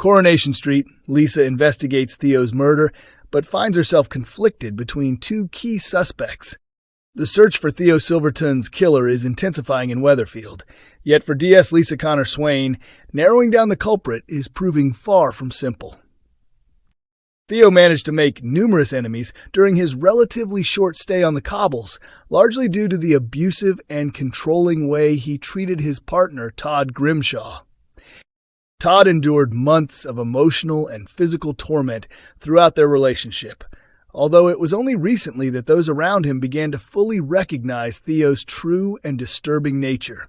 Coronation Street, Lisa investigates Theo's murder, but finds herself conflicted between two key suspects. The search for Theo Silverton's killer is intensifying in Weatherfield, yet for DS Lisa Connor-Swain, narrowing down the culprit is proving far from simple. Theo managed to make numerous enemies during his relatively short stay on the cobbles, largely due to the abusive and controlling way he treated his partner, Todd Grimshaw. Todd endured months of emotional and physical torment throughout their relationship, although it was only recently that those around him began to fully recognize Theo's true and disturbing nature.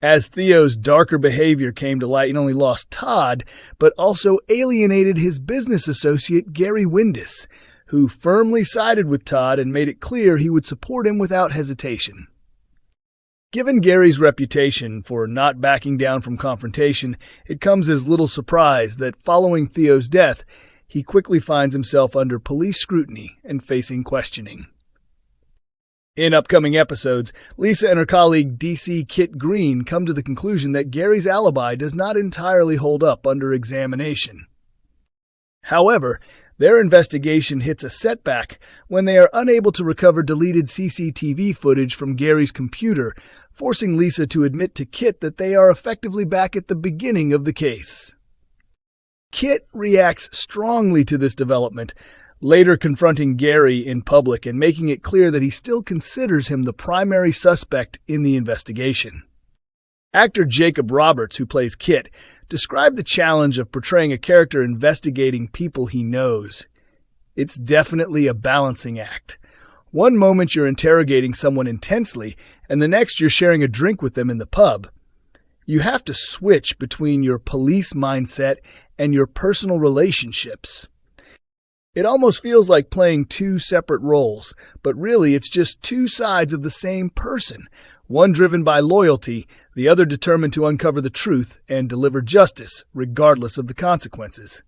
As Theo's darker behavior came to light, he not only lost Todd, but also alienated his business associate Gary Windass, who firmly sided with Todd and made it clear he would support him without hesitation. Given Gary's reputation for not backing down from confrontation, it comes as little surprise that following Theo's death, he quickly finds himself under police scrutiny and facing questioning. In upcoming episodes, Lisa and her colleague DC Kit Green come to the conclusion that Gary's alibi does not entirely hold up under examination. However, their investigation hits a setback when they are unable to recover deleted CCTV footage from Gary's computer, forcing Lisa to admit to Kit that they are effectively back at the beginning of the case. Kit reacts strongly to this development, later confronting Gary in public and making it clear that he still considers him the primary suspect in the investigation. Actor Jacob Roberts, who plays Kit, described the challenge of portraying a character investigating people he knows. It's definitely a balancing act. One moment you're interrogating someone intensely, and the next you're sharing a drink with them in the pub. You have to switch between your police mindset and your personal relationships. It almost feels like playing two separate roles, but really it's just two sides of the same person, one driven by loyalty, the other determined to uncover the truth and deliver justice, regardless of the consequences.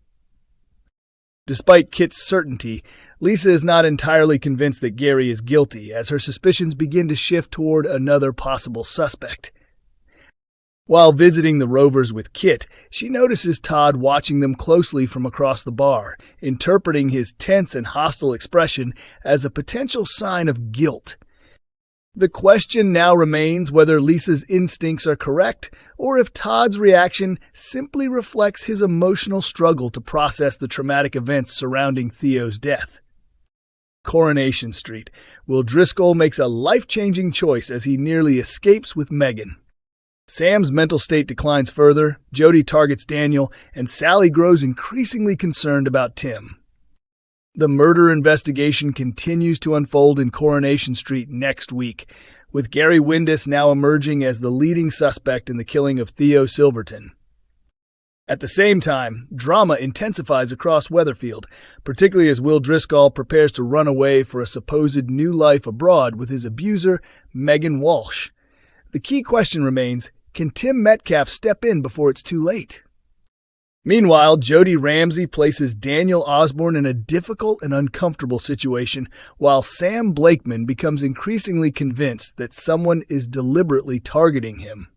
Despite Kit's certainty, Lisa is not entirely convinced that Gary is guilty, as her suspicions begin to shift toward another possible suspect. While visiting the Rovers with Kit, she notices Todd watching them closely from across the bar, interpreting his tense and hostile expression as a potential sign of guilt. The question now remains whether Lisa's instincts are correct, or if Todd's reaction simply reflects his emotional struggle to process the traumatic events surrounding Theo's death. Coronation Street. Will Driscoll makes a life-changing choice as he nearly escapes with Megan. Sam's mental state declines further, Jody targets Daniel, and Sally grows increasingly concerned about Tim. The murder investigation continues to unfold in Coronation Street next week, with Gary Windass now emerging as the leading suspect in the killing of Theo Silverton. At the same time, drama intensifies across Weatherfield, particularly as Will Driscoll prepares to run away for a supposed new life abroad with his abuser, Megan Walsh. The key question remains, can Tim Metcalf step in before it's too late? Meanwhile, Jody Ramsey places Daniel Osborne in a difficult and uncomfortable situation, while Sam Blakeman becomes increasingly convinced that someone is deliberately targeting him.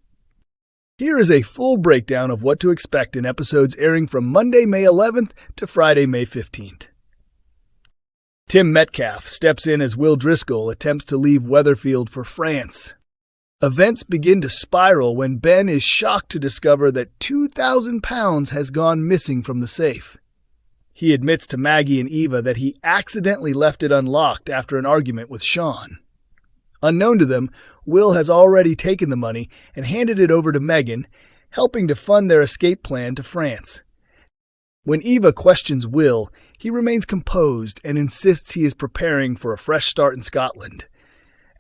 Here is a full breakdown of what to expect in episodes airing from Monday, May 11th to Friday, May 15th. Tim Metcalf steps in as Will Driscoll attempts to leave Weatherfield for France. Events begin to spiral when Ben is shocked to discover that £2,000 has gone missing from the safe. He admits to Maggie and Eva that he accidentally left it unlocked after an argument with Sean. Unknown to them, Will has already taken the money and handed it over to Megan, helping to fund their escape plan to France. When Eva questions Will, he remains composed and insists he is preparing for a fresh start in Scotland.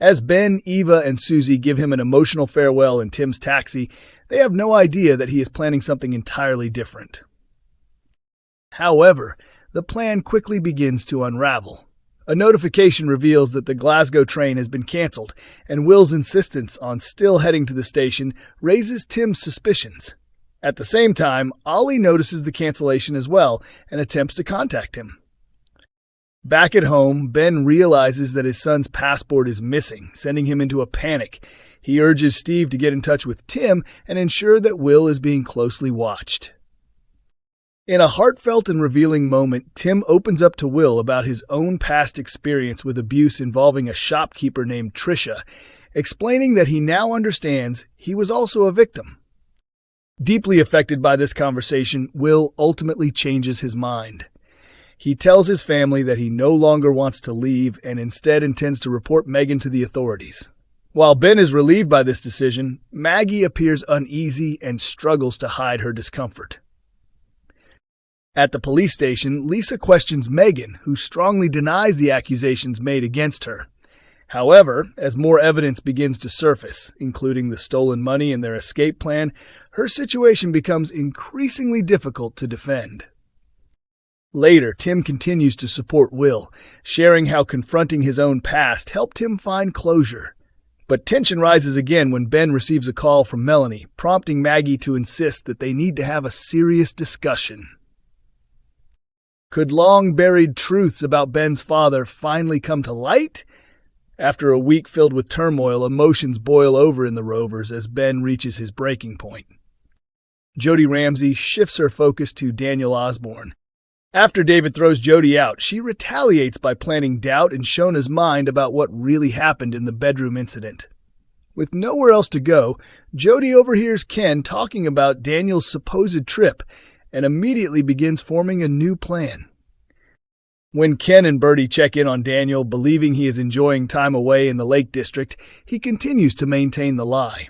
As Ben, Eva, and Susie give him an emotional farewell in Tim's taxi, they have no idea that he is planning something entirely different. However, the plan quickly begins to unravel. A notification reveals that the Glasgow train has been cancelled, and Will's insistence on still heading to the station raises Tim's suspicions. At the same time, Ollie notices the cancellation as well and attempts to contact him. Back at home, Ben realizes that his son's passport is missing, sending him into a panic. He urges Steve to get in touch with Tim and ensure that Will is being closely watched. In a heartfelt and revealing moment, Tim opens up to Will about his own past experience with abuse involving a shopkeeper named Tricia, explaining that he now understands he was also a victim. Deeply affected by this conversation, Will ultimately changes his mind. He tells his family that he no longer wants to leave and instead intends to report Megan to the authorities. While Ben is relieved by this decision, Maggie appears uneasy and struggles to hide her discomfort. At the police station, Lisa questions Megan, who strongly denies the accusations made against her. However, as more evidence begins to surface, including the stolen money and their escape plan, her situation becomes increasingly difficult to defend. Later, Tim continues to support Will, sharing how confronting his own past helped him find closure. But tension rises again when Ben receives a call from Melanie, prompting Maggie to insist that they need to have a serious discussion. Could long-buried truths about Ben's father finally come to light? After a week filled with turmoil, emotions boil over in the Rovers as Ben reaches his breaking point. Jody Ramsey shifts her focus to Daniel Osborne. After David throws Jody out, she retaliates by planting doubt in Shona's mind about what really happened in the bedroom incident. With nowhere else to go, Jody overhears Ken talking about Daniel's supposed trip and immediately begins forming a new plan. When Ken and Bertie check in on Daniel, believing he is enjoying time away in the Lake District, he continues to maintain the lie.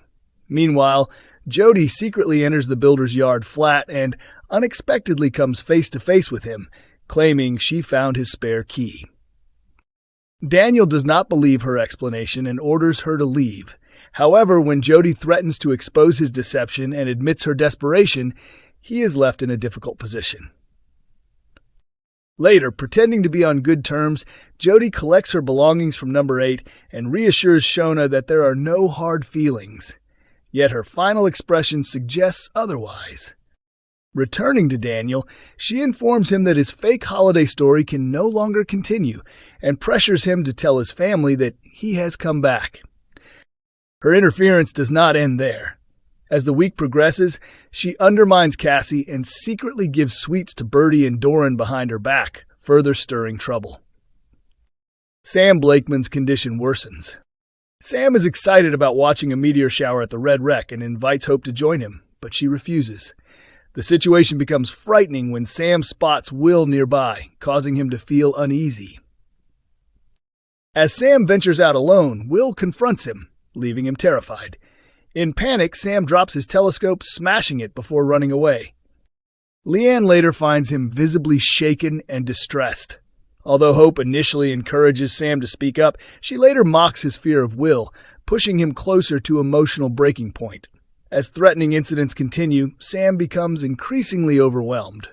Meanwhile, Jody secretly enters the builder's yard flat and unexpectedly comes face to face with him, claiming she found his spare key. Daniel does not believe her explanation and orders her to leave. However, when Jody threatens to expose his deception and admits her desperation, he is left in a difficult position. Later, pretending to be on good terms, Jody collects her belongings from number 8 and reassures Shona that there are no hard feelings. Yet her final expression suggests otherwise. Returning to Daniel, she informs him that his fake holiday story can no longer continue and pressures him to tell his family that he has come back. Her interference does not end there. As the week progresses, she undermines Cassie and secretly gives sweets to Bertie and Doran behind her back, further stirring trouble. Sam Blakeman's condition worsens. Sam is excited about watching a meteor shower at the Red Wreck and invites Hope to join him, but she refuses. The situation becomes frightening when Sam spots Will nearby, causing him to feel uneasy. As Sam ventures out alone, Will confronts him, leaving him terrified. In panic, Sam drops his telescope, smashing it before running away. Leanne later finds him visibly shaken and distressed. Although Hope initially encourages Sam to speak up, she later mocks his fear of Will, pushing him closer to emotional breaking point. As threatening incidents continue, Sam becomes increasingly overwhelmed.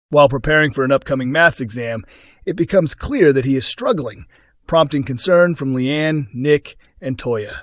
While preparing for an upcoming maths exam, it becomes clear that he is struggling, prompting concern from Leanne, Nick, and Toya.